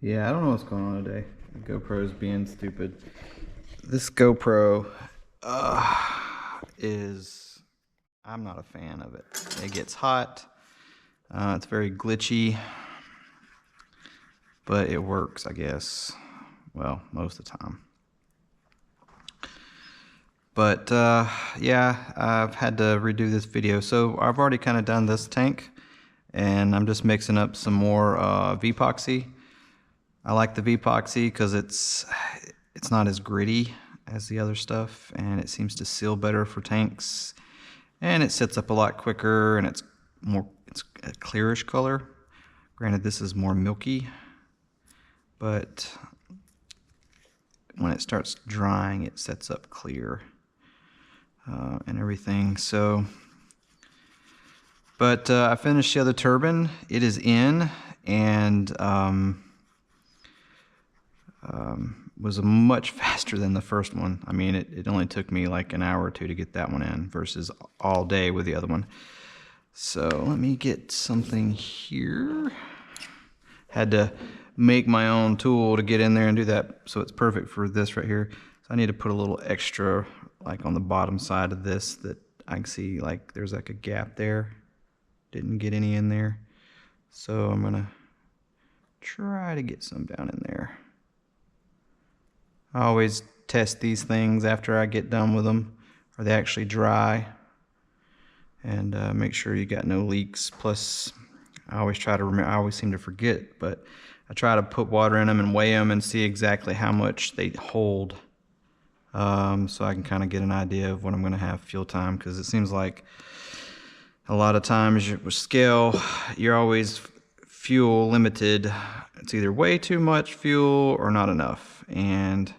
Yeah, I don't know what's going on today. The GoPro's being stupid. This GoPro is, I'm not a fan of it. It gets hot. It's very glitchy, but it works, I guess. Well, most of the time. But yeah, I've had to redo this video. So I've already kind of done this tank, and I'm just mixing up some more Vepoxy. I like the Vepoxy because it's not as gritty as the other stuff, and it seems to seal better for tanks, and it sets up a lot quicker, and it's a clearish color. Granted, this is more milky, but when it starts drying, it sets up clear and everything. So, but I finished the other turbine. It is in, and was much faster than the first one. I mean, it only took me like an hour or two to get that one in versus all day with the other one. So let me get something here. Had to make my own tool to get in there and do that, so it's perfect for this right here. So I need to put a little extra like on the bottom side of this that I can see like there's like a gap there. Didn't get any in there. So I'm gonna try to get some down in there. I always test these things after I get done with them. Are they actually dry? And make sure you got no leaks. Plus, I always try to remember, I always seem to forget, but I try to put water in them and weigh them and see exactly how much they hold. So I can kind of get an idea of what I'm going to have fuel time, because it seems like a lot of times with scale, you're always fuel limited. It's either way too much fuel or not enough. And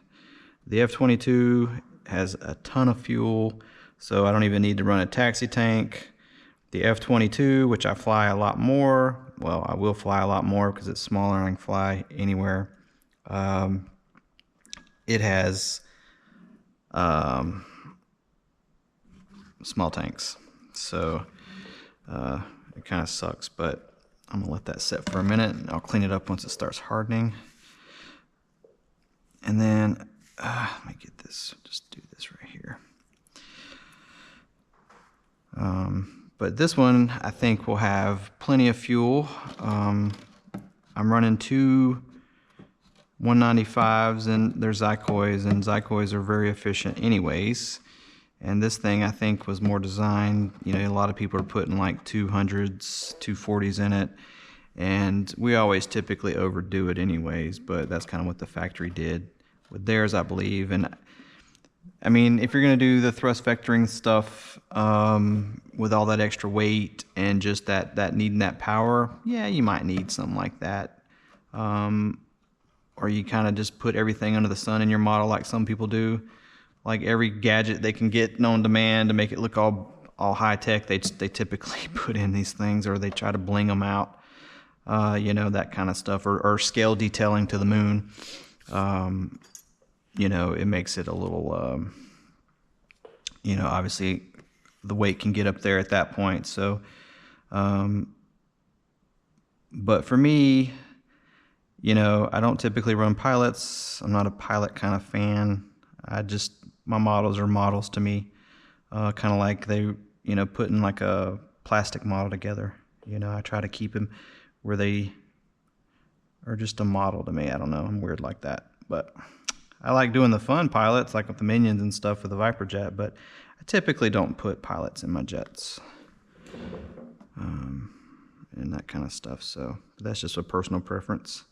the F-22 has a ton of fuel, so I don't even need to run a taxi tank. The F-22, which I fly a lot more, well, I will fly a lot more because it's smaller and I can fly anywhere. It has small tanks, so it kind of sucks, but I'm gonna let that set for a minute and I'll clean it up once it starts hardening. And then let me get this, just do this right here. But this one I think will have plenty of fuel. I'm running two 195s and they're Zykoys, and Zykoys are very efficient anyways. And this thing I think was more designed, you know, a lot of people are putting like 200s, 240s in it. And we always typically overdo it anyways, but that's kind of what the factory did with theirs, I believe. And I mean, if you're going to do the thrust vectoring stuff with all that extra weight and just that needing that power, yeah, you might need something like that. Or you kind of just put everything under the sun in your model like some people do. Like every gadget they can get on demand to make it look all high tech, they typically put in these things, or they try to bling them out. You know, that kind of stuff, or scale detailing to the moon. You know, it makes it a little, you know, obviously the weight can get up there at that point. So, but for me, you know, I don't typically run pilots. I'm not a pilot kind of fan. My models are models to me. Kind of like they, you know, putting like a plastic model together. You know, I try to keep them where they are just a model to me. I don't know, I'm weird like that. But I like doing the fun pilots, like with the Minions and stuff with the Viper jet, but I typically don't put pilots in my jets. And that kind of stuff, so that's just a personal preference.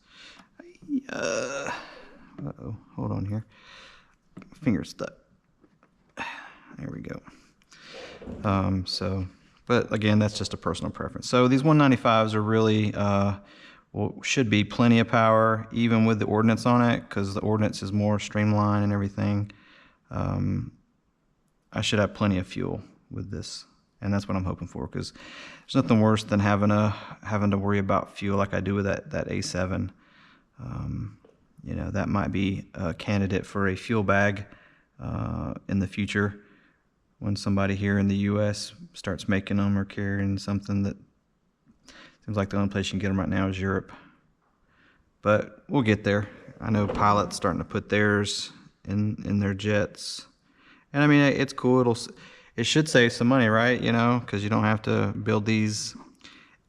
Uh-oh, hold on here. Finger stuck. There we go. But again, that's just a personal preference. So these 195s are really, well, should be plenty of power, even with the ordnance on it, because the ordnance is more streamlined and everything. I should have plenty of fuel with this, and that's what I'm hoping for, because there's nothing worse than having to worry about fuel like I do with that A7. You know, that might be a candidate for a fuel bag in the future when somebody here in the U.S. starts making them or carrying something. That seems like the only place you can get them right now is Europe. but we'll get there. I know pilots starting to put theirs in their jets, and I mean it's cool. It should save some money, right? You know, because you don't have to build these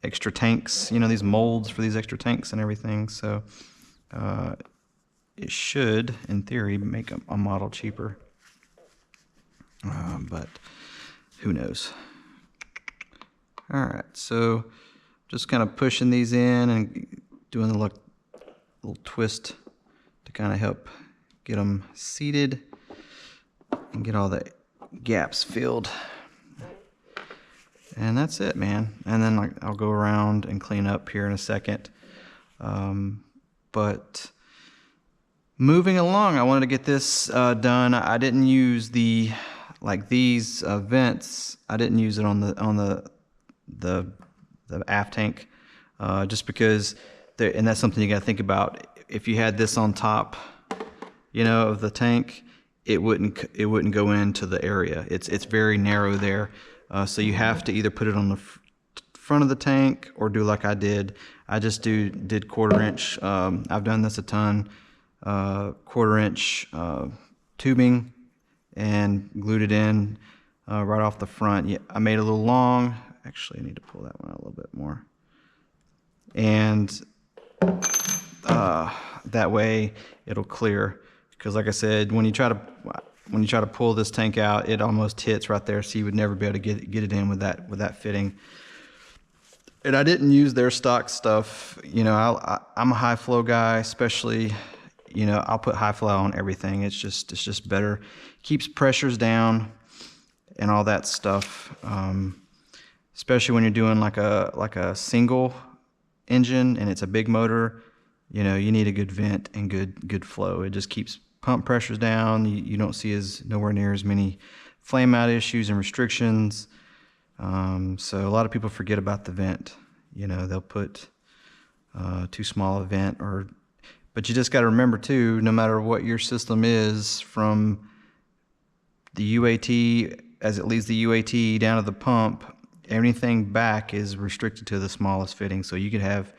extra tanks, you know, these molds for these extra tanks and everything. So it should, in theory, make a model cheaper. But who knows? All right, so just kind of pushing these in and doing the little twist to kind of help get them seated and get all the gaps filled. And that's it, man. And then I'll go around and clean up here in a second. But moving along, I wanted to get this done. I didn't use these vents. I didn't use it on the aft tank, just because and that's something you got to think about. If you had this on top, you know, of the tank, it wouldn't go into the area. It's very narrow there. So you have to either put it on the front of the tank or do like I did. I just did 1/4 inch. I've done this a ton. 1/4 inch tubing and glued it in right off the front. Yeah, I made it a little long. Actually, I need to pull that one out a little bit more. And that way it'll clear. Because like I said, when you try to pull this tank out, it almost hits right there, so you would never be able to get it in with that fitting. And I didn't use their stock stuff. You know, I'm a high flow guy, especially. You know, I'll put high flow on everything. It's just better. Keeps pressures down and all that stuff. Especially when you're doing like a single engine and it's a big motor. You know, you need a good vent and good flow. It just keeps pump pressures down. You don't see nowhere near as many flame out issues and restrictions. So a lot of people forget about the vent. You know, they'll put too small a vent, but you just got to remember too, no matter what your system is, from the UAT, as it leaves the UAT down to the pump, everything back is restricted to the smallest fitting. So you could have,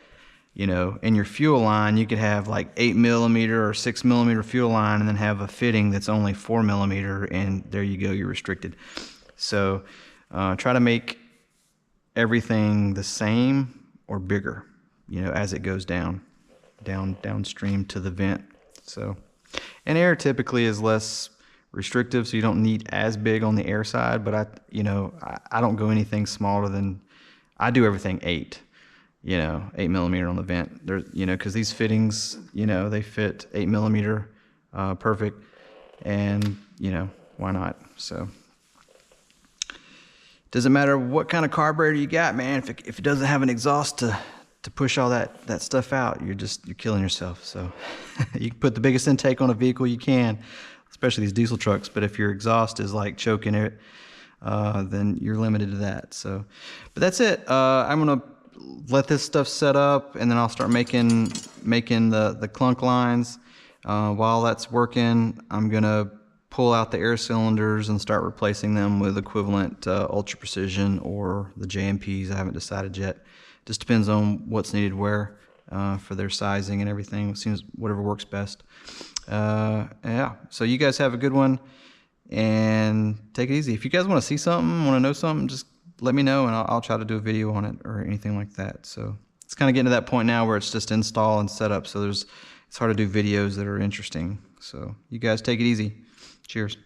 you know, in your fuel line, you could have like 8mm or 6mm fuel line and then have a fitting that's only 4mm, and there you go, you're restricted. So try to make everything the same or bigger, you know, as it goes downstream to the vent. So, and air typically is less restrictive, so you don't need as big on the air side, but I don't go anything smaller than, I do everything 8. You know, 8mm on the vent. There, you know, because these fittings, you know, they fit 8mm perfect, and you know, why not? So, doesn't matter what kind of carburetor you got, man. If it doesn't have an exhaust to push all that stuff out, you're killing yourself. So, you can put the biggest intake on a vehicle you can, especially these diesel trucks. But if your exhaust is like choking it, then you're limited to that. So, but that's it. I'm gonna let this stuff set up, and then I'll start making the clunk lines. While that's working, I'm gonna pull out the air cylinders and start replacing them with equivalent Ultra Precision or the JMPs. I haven't decided yet. Just depends on what's needed where for their sizing and everything. It seems whatever works best. Yeah. So you guys have a good one, and take it easy. If you guys want to see something, want to know something, just let me know, and I'll try to do a video on it or anything like that. So it's kind of getting to that point now where it's just install and setup. So it's hard to do videos that are interesting. So you guys take it easy. Cheers.